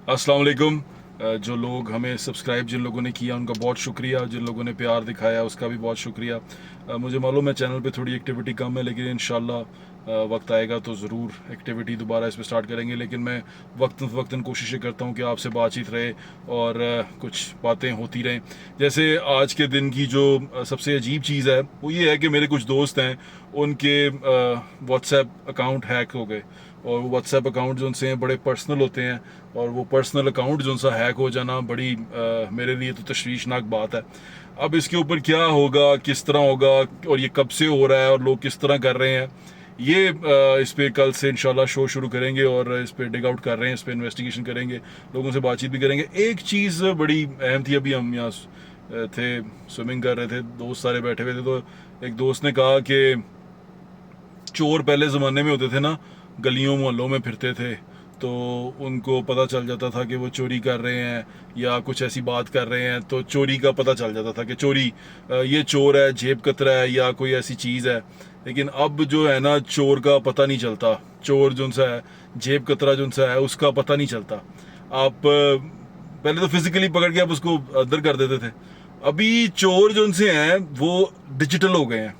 अस्सलाम वालेकुम। जो लोग हमें सब्सक्राइब जिन लोगों ने किया उनका बहुत शुक्रिया, जिन लोगों ने प्यार दिखाया उसका भी बहुत शुक्रिया। मुझे मालूम है चैनल पे थोड़ी एक्टिविटी कम है, लेकिन इंशाल्लाह वक्त आएगा तो ज़रूर एक्टिविटी दोबारा इस पर स्टार्ट करेंगे। लेकिन मैं वक्तन कोशिशें करता हूँ कि आपसे बातचीत रहे और कुछ बातें होती रहें। जैसे आज के दिन की जो सबसे अजीब चीज़ है वो ये है कि मेरे कुछ दोस्त हैं, उनके व्हाट्सएप अकाउंट हैक हो गए। और वो व्हाट्सएप अकाउंट जो उनसे हैं बड़े पर्सनल होते हैं, और वो पर्सनल अकाउंट जो उनसा हैक हो जाना बड़ी मेरे लिए तो तशवीशनाक बात है। अब इसके ऊपर क्या होगा, किस तरह होगा, और ये कब से हो रहा है और लोग किस तरह कर रहे हैं, ये इस पे कल से इंशाल्लाह शो शुरू करेंगे और इस पे डिग आउट कर रहे हैं, इस पे इन्वेस्टिगेशन करेंगे, लोगों से बातचीत भी करेंगे। एक चीज़ बड़ी अहम थी, अभी हम यहाँ थे, स्विमिंग कर रहे थे, दोस्त सारे बैठे हुए थे, तो एक दोस्त ने कहा कि चोर पहले ज़माने में होते थे ना, गलियों मोहल्लों में फिरते थे, तो उनको पता चल जाता था कि वो चोरी कर रहे हैं या कुछ ऐसी बात कर रहे हैं, तो चोरी का पता चल जाता था कि चोरी ये चोर है, जेब कतरा है या कोई ऐसी चीज़ है। लेकिन अब जो है ना, चोर का पता नहीं चलता, चोर जो सा है, जेब कतरा जो सा है, उसका पता नहीं चलता। आप पहले तो फिजिकली पकड़ के आप उसको अंदर कर देते थे, अभी चोर जो उनसे हैं वो डिजिटल हो गए हैं।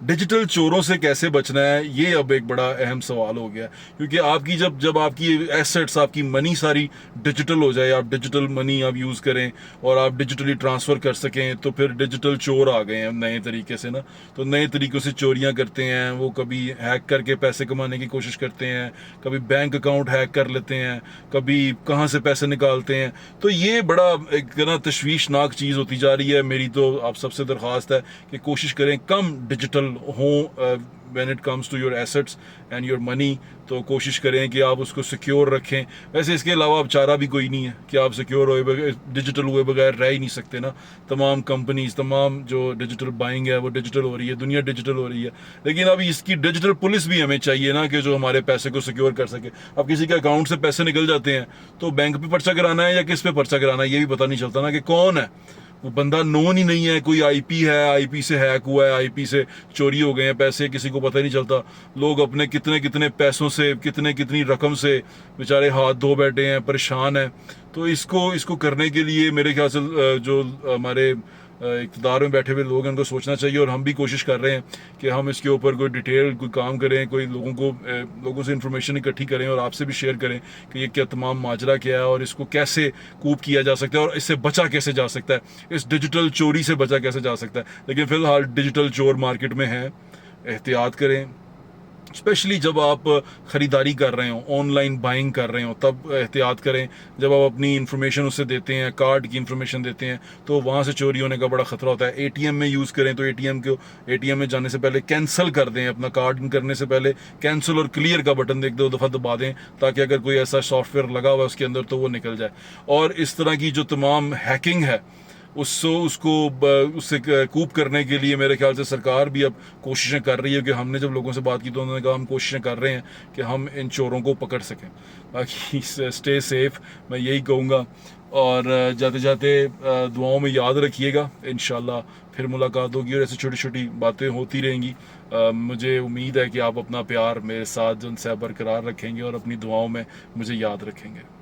डिजिटल चोरों से कैसे बचना है, ये अब एक बड़ा अहम सवाल हो गया। क्योंकि आपकी जब जब आपकी एसेट्स, आपकी मनी सारी डिजिटल हो जाए, आप डिजिटल मनी आप यूज़ करें और आप डिजिटली ट्रांसफ़र कर सकें, तो फिर डिजिटल चोर आ गए हैं नए तरीके से ना। तो नए तरीक़ों से चोरियां करते हैं वो, कभी हैक करके पैसे कमाने की कोशिश करते हैं, कभी बैंक अकाउंट हैक कर लेते हैं, कभी कहाँ से पैसे निकालते हैं। तो ये बड़ा एक ना तशवीशनाक चीज़ होती जा रही है। मेरी तो आप सबसे दरख्वास्त है कि कोशिश करें कम डिजिटल हो when it comes to your assets and your money. तो कोशिश करें कि आप उसको सिक्योर रखें। वैसे इसके अलावा अब चारा भी कोई नहीं है कि आप सिक्योर हुए बगैर, डिजिटल हुए बगैर रह ही नहीं सकते ना। तमाम कंपनीज, तमाम जो डिजिटल बाइंग है वो डिजिटल हो रही है, दुनिया डिजिटल हो रही है। लेकिन अब इसकी डिजिटल पुलिस भी हमें चाहिए ना, कि जो हमारे पैसे को सिक्योर कर सके। अब किसी के अकाउंट से पैसे निकल जाते हैं तो बैंक पे पर्चा कराना है या किस पे पर्चा कराना है, ये भी पता नहीं चलता ना कि कौन है वो बंदा। नोन ही नहीं है, कोई आईपी है, आईपी से हैक हुआ है, आईपी से चोरी हो गए हैं पैसे, किसी को पता ही नहीं चलता। लोग अपने कितने कितने पैसों से, कितने कितनी रकम से बेचारे हाथ धो बैठे हैं, परेशान हैं। तो इसको करने के लिए मेरे ख्याल से जो हमारे इक़्तिदार में बैठे हुए लोग हैं उनको सोचना चाहिए, और हम भी कोशिश कर रहे हैं कि हम इसके ऊपर कोई डिटेल कोई काम करें, कोई लोगों से इंफॉर्मेशन इकट्ठी करें और आपसे भी शेयर करें कि ये क्या तमाम माजरा क्या है और इसको कैसे कूप किया जा सकता है और इससे बचा कैसे जा सकता है, इस डिजिटल चोरी से बचा कैसे जा सकता है। लेकिन फ़िलहाल डिजिटल चोर मार्केट में हैं, एहतियात करें। स्पेशली जब आप ख़रीदारी कर रहे हो, ऑनलाइन बाइंग कर रहे हो, तब एहतियात करें। जब आप अपनी इन्फॉर्मेशन उससे देते हैं, कार्ड की इन्फॉर्मेशन देते हैं, तो वहाँ से चोरी होने का बड़ा ख़तरा होता है। एटीएम में यूज़ करें तो एटीएम में जाने से पहले कैंसिल कर दें, अपना कार्ड करने से पहले कैंसिल और क्लियर का बटन एक दो दफ़ा दबा दें, ताकि अगर कोई ऐसा सॉफ्टवेयर लगा हुआ है उसके अंदर तो वो निकल जाए। और इस तरह की जो तमाम हैकिंग है उससे कूप करने के लिए मेरे ख्याल से सरकार भी अब कोशिशें कर रही है। कि हमने जब लोगों से बात की तो उन्होंने कहा हम कोशिशें कर रहे हैं कि हम इन चोरों को पकड़ सकें। बाकी स्टे सेफ, मैं यही कहूँगा। और जाते जाते दुआओं में याद रखिएगा। इंशाल्लाह फिर मुलाकात होगी और ऐसी छोटी छोटी बातें होती रहेंगी। मुझे उम्मीद है कि आप अपना प्यार मेरे साथ जो उनसे बरकरार रखेंगे और अपनी दुआओं में मुझे याद रखेंगे।